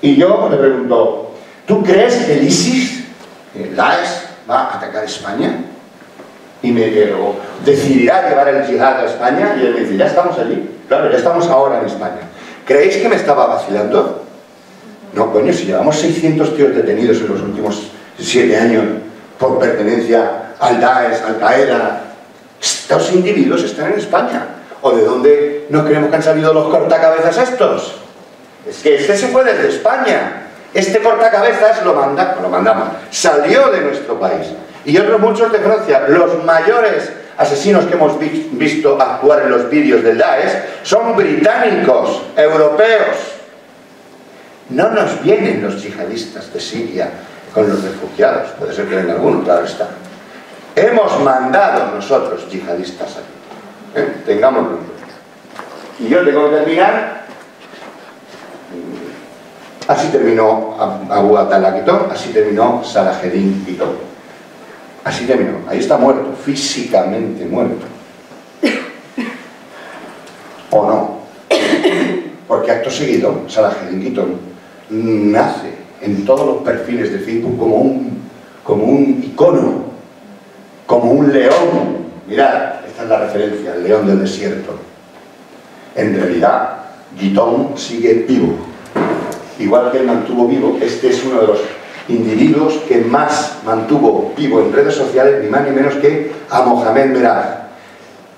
y yo le pregunto, ¿tú crees que el ISIS, el Daesh, va a atacar España? Y me digo, ¿decidirá llevar el yihad a España? Y él me dice, ya estamos allí, claro, ya estamos ahora en España. ¿Creéis que me estaba vacilando? No, coño, si llevamos 600 tíos detenidos en los últimos 7 años por pertenencia al Daesh, al Qaeda, estos individuos están en España. ¿O de dónde no creemos que han salido los cortacabezas estos? Es que este se fue desde España. Este cortacabezas lo mandamos. Salió de nuestro país. Y otros muchos de Francia. Los mayores asesinos que hemos visto actuar en los vídeos del Daesh son británicos, europeos. No nos vienen los yihadistas de Siria con los refugiados. Puede ser que venga alguno, claro está. Hemos mandado nosotros yihadistas aquí. Tengámoslo. Y yo tengo que terminar. Así terminó Abu Atala Quitón, así terminó Salaheddin Quitón. Así terminó. Ahí está muerto, físicamente muerto. ¿O no? Porque acto seguido, Salaheddin Quitón nace en todos los perfiles de Facebook como un icono, como un león. Mirad, esta es la referencia, el león del desierto. En realidad, Guitón sigue vivo. Igual que él mantuvo vivo, este es uno de los individuos que más mantuvo vivo en redes sociales, ni más ni menos que a Mohamed Merah,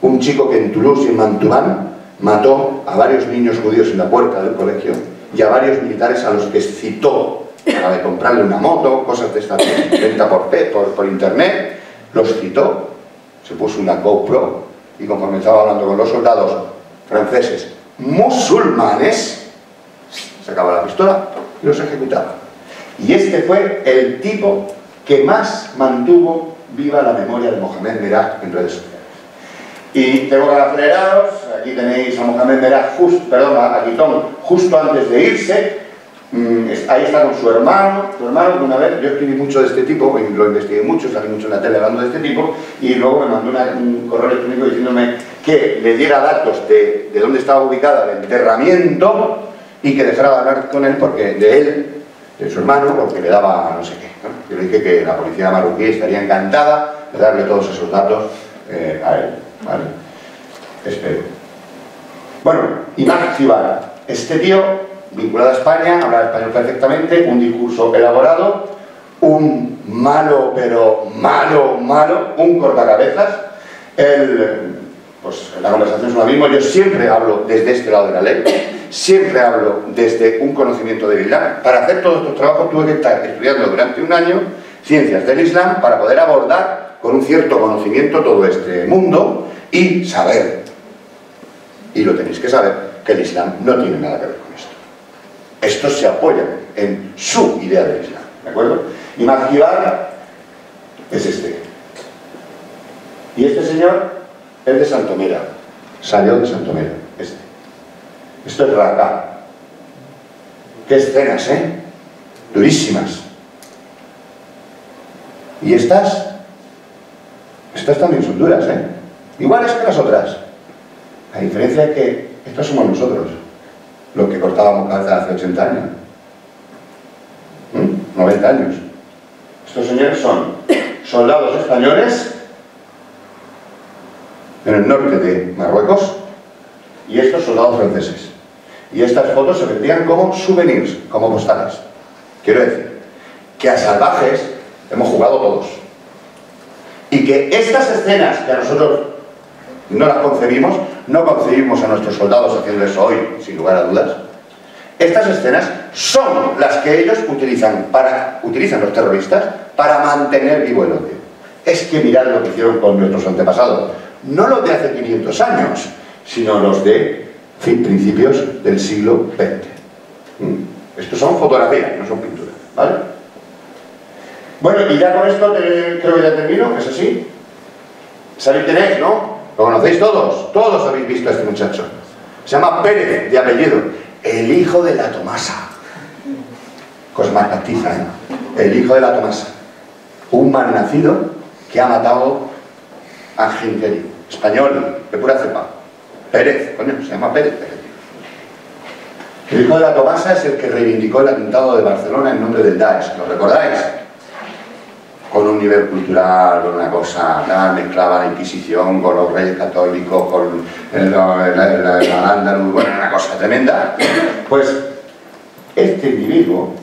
un chico que en Toulouse y en Mantouvan mató a varios niños judíos en la puerta del colegio y a varios militares a los que citó para comprarle una moto, cosas de esta venta por internet, los citó. Se puso una GoPro y conforme estaba hablando con los soldados franceses musulmanes, sacaba la pistola y los ejecutaba. Y este fue el tipo que más mantuvo viva la memoria de Mohamed Merah en redes sociales. Y tengo que aceleraros, aquí tenéis a Mohamed Merah, a Guitón, justo antes de irse. Ahí está con su hermano, una vez, yo escribí mucho de este tipo, lo investigué mucho, salí mucho en la tele hablando de este tipo, y luego me mandó un correo electrónico diciéndome que le diera datos de dónde estaba ubicado el enterramiento y que dejara de hablar con él porque de su hermano, porque le daba no sé qué, ¿no? Yo le dije que la policía marroquí estaría encantada de darle todos esos datos a él, ¿vale? Espero. Bueno, Imad Jibar, este tío vinculado a España, habla español perfectamente, un discurso elaborado, un malo, pero malo, un cortacabezas. Pues la conversación es lo mismo. Yo siempre hablo desde este lado de la ley, siempre hablo desde un conocimiento del Islam. Para hacer todos estos trabajos tuve que estar estudiando durante un año ciencias del Islam para poder abordar con un cierto conocimiento todo este mundo y saber, y lo tenéis que saber, que el Islam no tiene nada que ver con esto. Estos se apoyan en su idea del Islam, ¿de acuerdo? Imad Jibar es este. Y este señor es de Santomera, salió de Santomera, este. Esto es Raqqa. Qué escenas, ¿eh? Durísimas. Y estas también son duras, ¿eh? Iguales que las otras. La diferencia es que estos somos nosotros, los que cortábamos cabeza hace 80 años. 90 años. Estos señores son soldados españoles en el norte de Marruecos y estos soldados franceses. Y estas fotos se vendían como souvenirs, como postales. Quiero decir, que a salvajes hemos jugado todos. Y que estas escenas que a nosotros no las concebimos, no concebimos a nuestros soldados haciendo eso hoy, sin lugar a dudas, Estas escenas son las que ellos utilizan los terroristas para mantener vivo el odio. Es que mirad lo que hicieron con nuestros antepasados. No los de hace 500 años, sino los de principios del siglo XX. Estos son fotografías, no son pinturas, ¿vale? Bueno, y ya con esto creo que ya termino, ¿es así? ¿Sabéis quién es, no? Lo conocéis todos, todos habéis visto a este muchacho. Se llama Pérez, de apellido, el hijo de la Tomasa. Cosa más castiza, ¿eh? El hijo de la Tomasa. Un malnacido que ha matado a gente español, de pura cepa. Pérez, coño, se llama Pérez. El hijo de la Tomasa es el que reivindicó el atentado de Barcelona en nombre del Daesh, ¿lo recordáis? Con un nivel cultural, con una cosa, mezclaba la Inquisición con los reyes católicos, con el Al-Ándalus, bueno, una cosa tremenda. Pues este individuo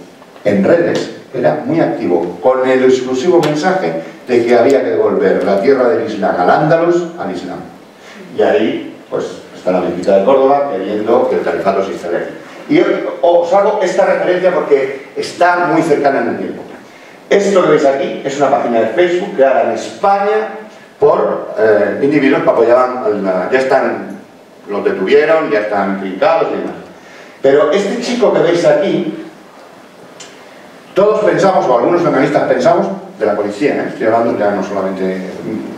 en redes era muy activo, con el exclusivo mensaje de que había que devolver la tierra del Islam al Ándalus al Islam. Y ahí, pues, está la mezquita de Córdoba queriendo que el califato se instale aquí. Y os hago esta referencia porque está muy cercana en el tiempo. Esto que veis aquí es una página de Facebook creada en España por individuos que apoyaban, ya están, los detuvieron, ya están fincados y demás. Pero este chico que veis aquí, todos pensamos, o algunos analistas pensamos, de la policía, estoy hablando ya no solamente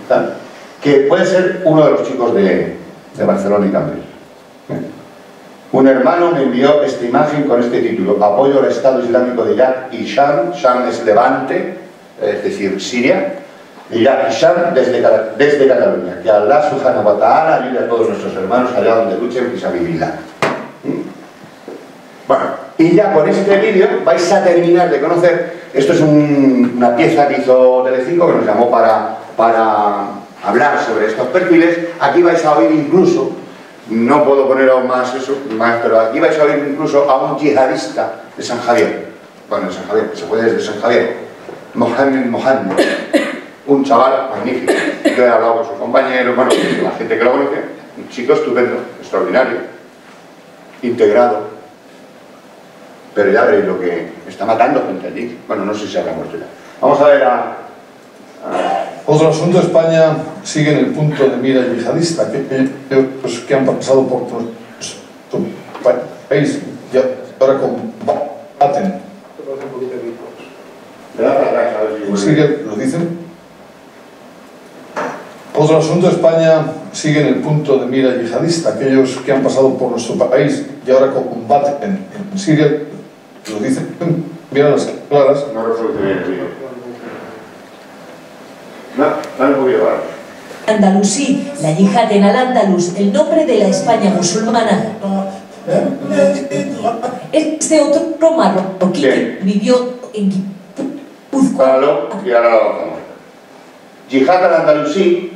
tal, que puede ser uno de los chicos de Barcelona y Cambrils. Un hermano me envió esta imagen con este título: apoyo al Estado Islámico de Irak y Sham. Sham es Levante, es decir, Siria. Irak y Sham desde Cataluña. Que Allah subhanahu wa ta'ala ayude a todos nuestros hermanos allá donde luchen y sabibillah. Bueno, y ya con este vídeo vais a terminar de conocer. Esto es una pieza que hizo Telecinco, que nos llamó para hablar sobre estos perfiles. Aquí vais a oír incluso, no puedo poneros más eso, pero aquí vais a oír incluso a un yihadista de San Javier. Bueno, de San Javier, que se puede desde San Javier. Mohammed. Un chaval magnífico. Yo he hablado con sus compañeros, bueno, la gente que lo conoce. Un chico estupendo, extraordinario, integrado. Pero ya veréis lo que está matando gente allí. Bueno, no sé si habrá muerto ya. Vamos a ver Otro asunto: España sigue en el punto de mira yihadista, que han pasado por nuestro país y ahora combaten. ¿Sigue, lo dicen? Otro asunto: España sigue en el punto de mira yihadista, aquellos que han pasado por nuestro país y ahora combaten en Siria, lo dicen. Miran las claras. No resuelve bien el vídeo. No, dale un poquito para. Andalusí, la yihad en Al-Ándalus, el nombre de la España musulmana. Este otro marroquí que vivió en Guipúzcoa. Páralo y ahora lo bajamos. Yihad al-Andalusí,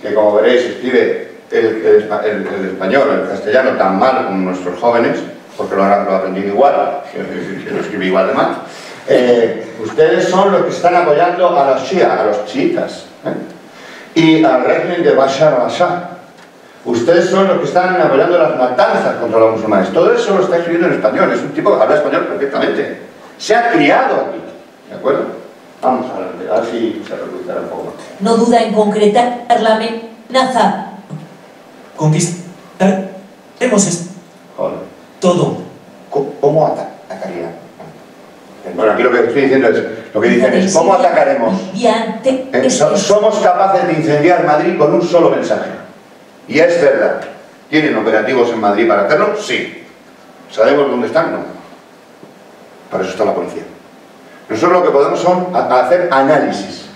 que como veréis escribe el español, el castellano tan mal como nuestros jóvenes, porque lo han aprendido igual, que lo escribe igual de mal. Ustedes son los que están apoyando a los chiíes, a los chiitas, y al régimen de Bashar al-Assad. Ustedes son los que están apoyando las matanzas contra los musulmanes. Todo eso lo está escribiendo en español. Es un tipo que habla español perfectamente. Se ha criado aquí, ¿de acuerdo? Vamos a ver si se reproducirá un poco más. No duda en concretar la amenaza. Conquistaremos todo. ¿Cómo atacaría? Bueno, aquí lo que estoy diciendo es, lo que dicen es, ¿cómo atacaremos? Somos capaces de incendiar Madrid con un solo mensaje. Y es verdad. ¿Tienen operativos en Madrid para hacerlo? Sí. ¿Sabemos dónde están? No. Para eso está la policía. Nosotros lo que podemos son hacer análisis.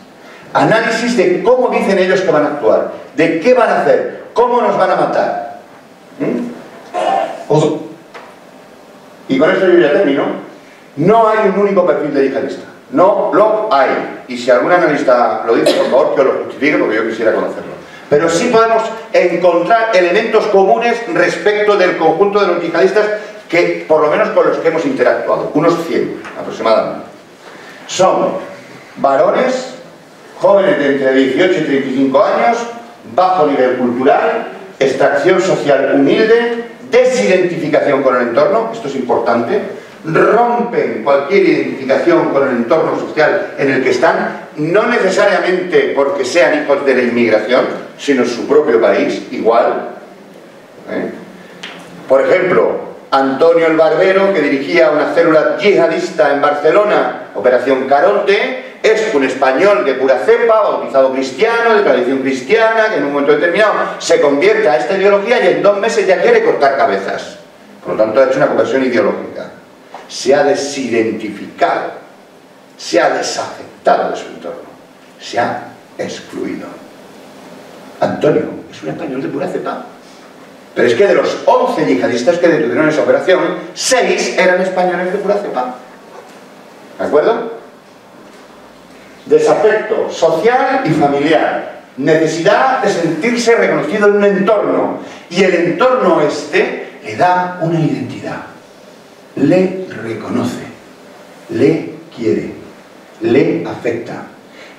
Análisis de cómo dicen ellos que van a actuar, de qué van a hacer, cómo nos van a matar. Y con esto yo ya termino. No hay un único perfil de yihadista. No lo hay. Y si algún analista lo dice, por favor, que lo justifique, porque yo quisiera conocerlo. Pero sí podemos encontrar elementos comunes respecto del conjunto de los yihadistas, que, por lo menos con los que hemos interactuado. Unos 100 aproximadamente. Son varones, jóvenes de entre 18 y 35 años, bajo nivel cultural, extracción social humilde, desidentificación con el entorno, esto es importante, rompen cualquier identificación con el entorno social en el que están, no necesariamente porque sean hijos de la inmigración, sino en su propio país, igual. Por ejemplo, Antonio el Barbero, que dirigía una célula yihadista en Barcelona, Operación Carote, es un español de pura cepa, bautizado cristiano, de tradición cristiana, que en un momento determinado se convierte a esta ideología y en 2 meses ya quiere cortar cabezas. Por lo tanto, ha hecho una conversión ideológica. Se ha desidentificado, se ha desafectado de su entorno, se ha excluido. Antonio es un español de pura cepa. Pero es que de los 11 yihadistas que detuvieron en esa operación, 6 eran españoles de pura cepa. ¿De acuerdo? Desafecto social y familiar. Necesidad de sentirse reconocido en un entorno. Y el entorno este le da una identidad. Le reconoce, le quiere, le afecta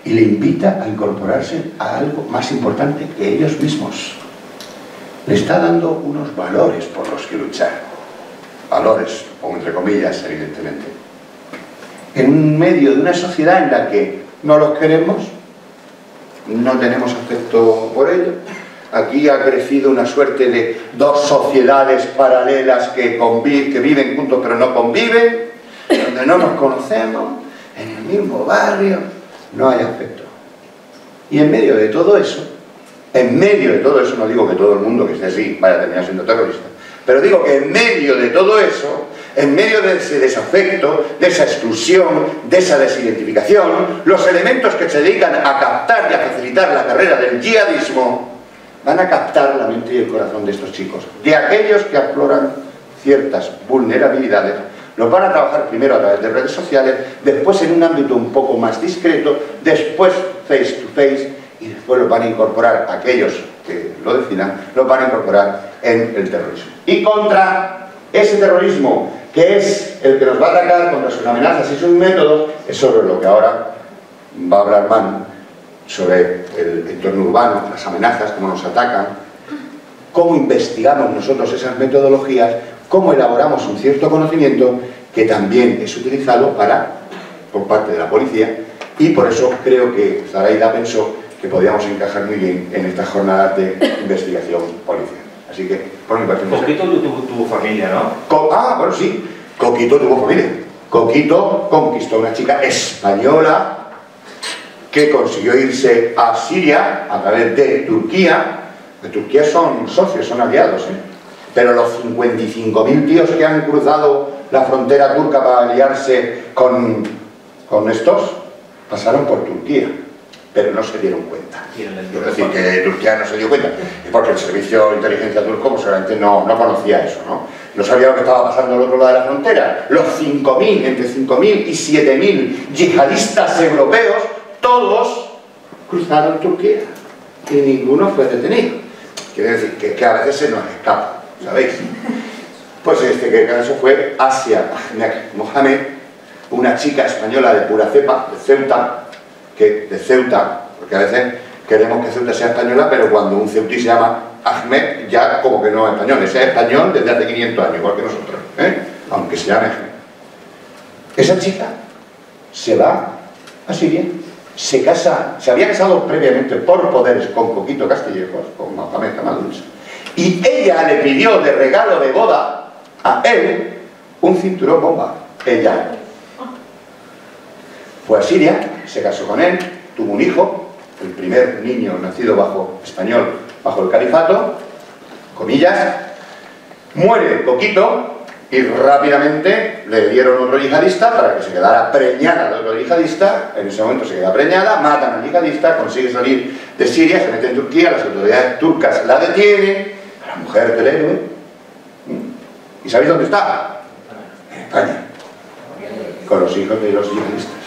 y le invita a incorporarse a algo más importante que ellos mismos. Le está dando unos valores por los que luchar. Valores, pongo entre comillas, evidentemente. En medio de una sociedad en la que no los queremos, no tenemos afecto por ellos. Aquí ha crecido una suerte de 2 sociedades paralelas que viven juntos pero no conviven, donde no nos conocemos, en el mismo barrio, no hay afecto. Y en medio de todo eso, no digo que todo el mundo que esté así vaya a terminar siendo terrorista, pero digo que en medio de todo eso, en medio de ese desafecto, de esa exclusión, de esa desidentificación, los elementos que se dedican a captar y a facilitar la carrera del yihadismo van a captar la mente y el corazón de estos chicos, de aquellos que afloran ciertas vulnerabilidades. Los van a trabajar primero a través de redes sociales, después en un ámbito un poco más discreto, después face to face, y después los van a incorporar, aquellos que lo decidan, los van a incorporar en el terrorismo. Y contra ese terrorismo, que es el que nos va a atacar, contra sus amenazas y sus métodos, es sobre lo que ahora va a hablar Manu, sobre el entorno urbano, las amenazas, cómo nos atacan, cómo investigamos nosotros esas metodologías, cómo elaboramos un cierto conocimiento que también es utilizado por parte de la policía, y por eso creo que Zaraida pensó que podíamos encajar muy bien en estas jornadas de investigación policial. Así que, por mi parte... Coquito tuvo familia, ¿no? Bueno, sí, Coquito tuvo familia. Coquito conquistó a una chica española que consiguió irse a Siria a través de Turquía. De Turquía son socios, son aliados, pero los 55.000 tíos que han cruzado la frontera turca para aliarse con estos pasaron por Turquía, pero no se dieron cuenta. Quiero decir que Turquía no se dio cuenta, porque el servicio de inteligencia turco pues, seguramente no conocía eso, no sabía lo que estaba pasando al otro lado de la frontera. Los 5.000, entre 5.000 y 7.000 yihadistas europeos, todos cruzaron Turquía y ninguno fue detenido. Quiere decir que a veces se nos escapa, ¿sabéis? Pues que caso fue Asia Ahmed Mohamed, una chica española de pura cepa, de Ceuta, porque a veces queremos que Ceuta sea española, pero cuando un ceutí se llama Ahmed, ya como que no es español, es español desde hace 500 años, igual que nosotros, aunque se llame Ahmed. Esa chica se va a Siria, se casa, se había casado previamente por poderes con Coquito Castillejos, con Mohamed Kamaluch, y ella le pidió de regalo de boda a él un cinturón bomba. Ella fue a Siria, se casó con él, tuvo un hijo, el primer niño nacido bajo español, bajo el califato, comillas, muere Coquito y rápidamente le dieron otro yihadista para que se quedara preñada de otro yihadista. En ese momento se queda preñada, matan al yihadista, consigue salir de Siria, se mete en Turquía, las autoridades turcas la detienen, a la mujer del héroe. ¿Y sabéis dónde está? En España, con los hijos de los yihadistas.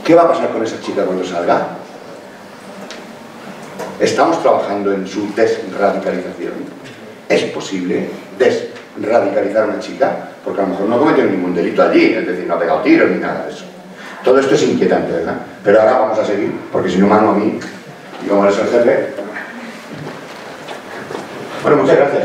¿Qué va a pasar con esa chica cuando salga? Estamos trabajando en su desradicalización. Es posible desradicalizar a una chica, porque a lo mejor no ha cometido ningún delito allí, es decir, no ha pegado tiros ni nada de eso. Todo esto es inquietante, ¿verdad? Pero ahora vamos a seguir, porque si no mano a mí, y como eres el jefe... Bueno, muchas gracias,